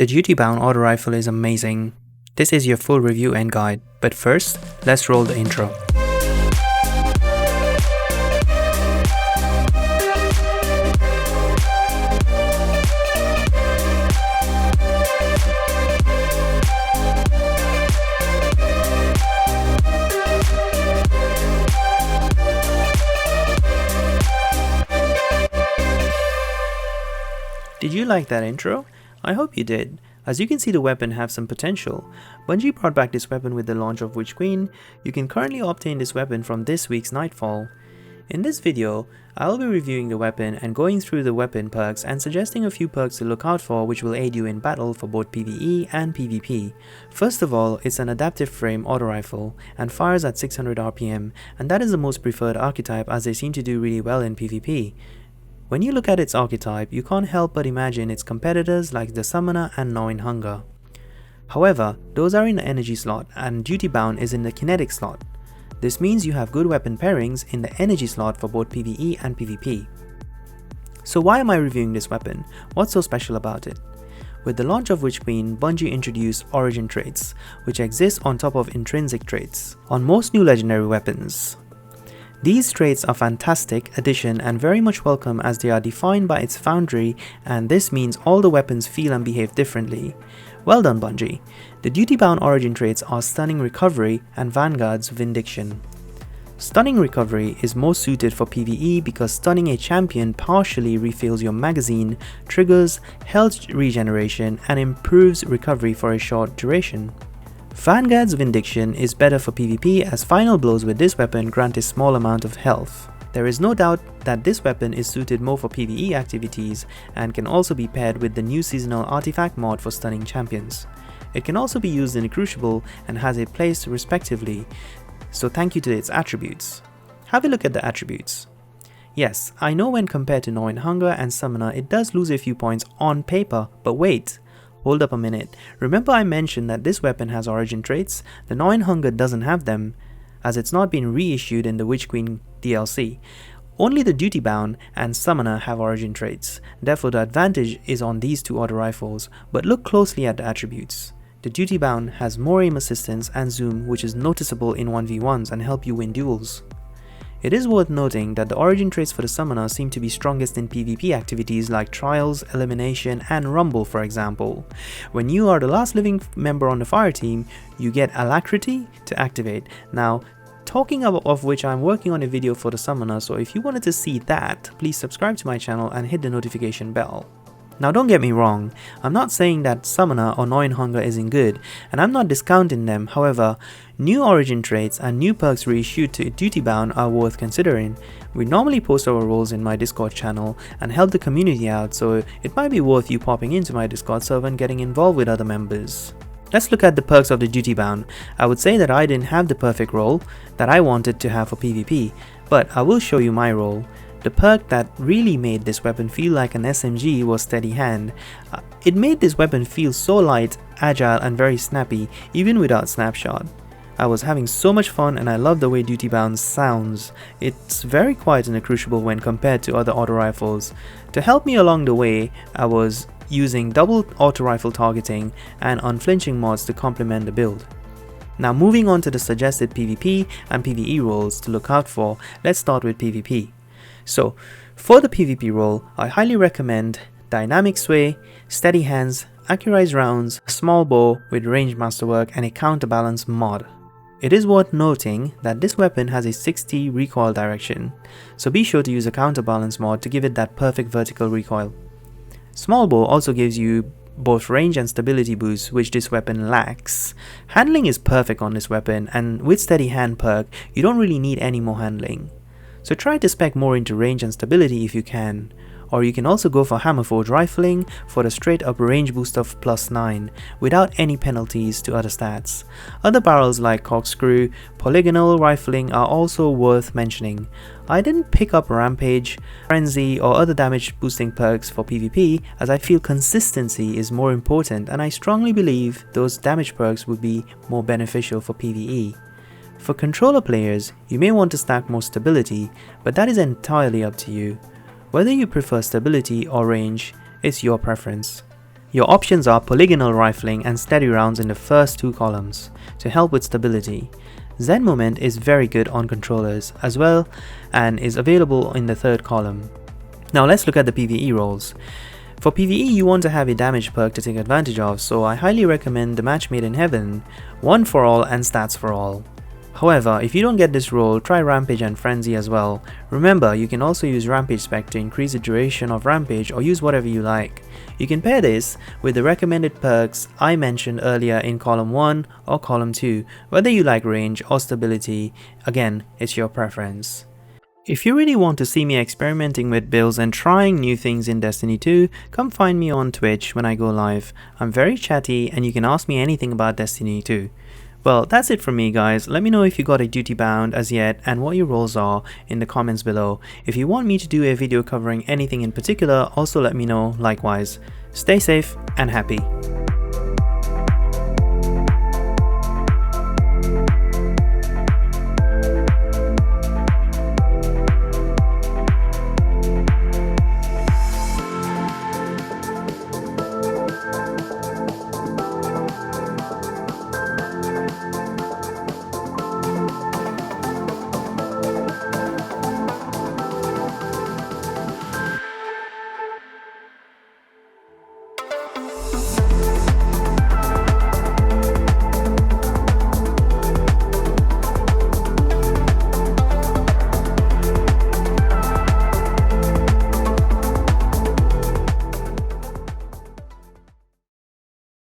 The duty bound auto rifle is amazing. This is your full review and guide, but first, let's roll the intro. Did you like that intro? I hope you did. As you can see, the weapon has some potential. Bungie brought back this weapon with the launch of Witch Queen. You can currently obtain this weapon from this week's Nightfall. In this video, I'll be reviewing the weapon and going through the weapon perks and suggesting a few perks to look out for which will aid you in battle for both PvE and PvP. First of all, it's an adaptive frame auto rifle and fires at 600 RPM, and that is the most preferred archetype as they seem to do really well in PvP. When you look at its archetype, you can't help but imagine its competitors like the Summoner and Gnawing Hunger. However, those are in the energy slot and Duty Bound is in the kinetic slot. This means you have good weapon pairings in the energy slot for both PvE and PvP. So why am I reviewing this weapon? What's so special about it? With the launch of Witch Queen, Bungie introduced origin traits, which exist on top of intrinsic traits on most new legendary weapons. These traits are fantastic addition and very much welcome as they are defined by its foundry, and this means all the weapons feel and behave differently. Well done, Bungie. The duty bound origin traits are Stunning Recovery and Vanguard's Vindication. Stunning Recovery is most suited for PvE because stunning a champion partially refills your magazine, triggers health regeneration, and improves recovery for a short duration. Vanguard's Vindication is better for PvP as final blows with this weapon grant a small amount of health. There is no doubt that this weapon is suited more for PvE activities and can also be paired with the new seasonal artifact mod for stunning champions. It can also be used in the Crucible and has a place respectively, so thank you to its attributes. Have a look at the attributes. Yes, I know when compared to Gnawing Hunger and Summoner it does lose a few points on paper, but wait. Hold up a minute. Remember I mentioned that this weapon has origin traits? The Gnawing Hunger doesn't have them, as it's not been reissued in the Witch Queen DLC. Only the Duty Bound and Summoner have origin traits, therefore the advantage is on these two auto rifles, but look closely at the attributes. The Duty Bound has more aim assistance and zoom, which is noticeable in 1v1s and help you win duels. It is worth noting that the origin traits for the Summoner seem to be strongest in PvP activities like Trials, Elimination, and Rumble for example. When you are the last living member on the fire team, you get Alacrity to activate. Now, talking of which, I'm working on a video for the Summoner, so if you wanted to see that, please subscribe to my channel and hit the notification bell. Now don't get me wrong, I'm not saying that Summoner or Gnawing Hunger isn't good, and I'm not discounting them. However, new origin traits and new perks reissued to Duty Bound are worth considering. We normally post our roles in my Discord channel and help the community out, so it might be worth you popping into my Discord server and getting involved with other members. Let's look at the perks of the Duty Bound. I would say that I didn't have the perfect role that I wanted to have for PvP, but I will show you my role. The perk that really made this weapon feel like an SMG was Steady Hand. It made this weapon feel so light, agile, and very snappy, even without Snapshot. I was having so much fun and I love the way Duty Bound sounds. It's very quiet in the Crucible when compared to other auto rifles. To help me along the way, I was using double auto rifle targeting and unflinching mods to complement the build. Now moving on to the suggested PvP and PvE roles to look out for, let's start with PvP. So, for the PvP role, I highly recommend Dynamic Sway, Steady Hands, Accurized Rounds, Small Bow with Range Masterwork, and a Counterbalance mod. It is worth noting that this weapon has a 60 recoil direction, so be sure to use a Counterbalance mod to give it that perfect vertical recoil. Small Bow also gives you both range and stability boosts, which this weapon lacks. Handling is perfect on this weapon, and with Steady Hand perk, you don't really need any more handling. So try to spec more into range and stability if you can, or you can also go for Hammerforge rifling for the straight up range boost of +9 without any penalties to other stats. Other barrels like Corkscrew, Polygonal rifling are also worth mentioning. I didn't pick up Rampage, Frenzy or other damage boosting perks for PvP as I feel consistency is more important and I strongly believe those damage perks would be more beneficial for PvE. For controller players, you may want to stack more stability, but that is entirely up to you. Whether you prefer stability or range, it's your preference. Your options are polygonal rifling and steady rounds in the first 2 columns to help with stability. Zen Moment is very good on controllers as well and is available in the 3rd column. Now let's look at the PvE roles. For PvE you want to have a damage perk to take advantage of, so I highly recommend the Match Made in Heaven, One for All and Stats for All. However, if you don't get this role, try Rampage and Frenzy as well. Remember, you can also use Rampage Spec to increase the duration of Rampage or use whatever you like. You can pair this with the recommended perks I mentioned earlier in column 1 or column 2, whether you like range or stability. Again, it's your preference. If you really want to see me experimenting with builds and trying new things in Destiny 2, come find me on Twitch when I go live. I'm very chatty and you can ask me anything about Destiny 2. Well, that's it from me guys. Let me know if you got a duty bound as yet and what your roles are in the comments below. If you want me to do a video covering anything in particular, also let me know likewise. Stay safe and happy.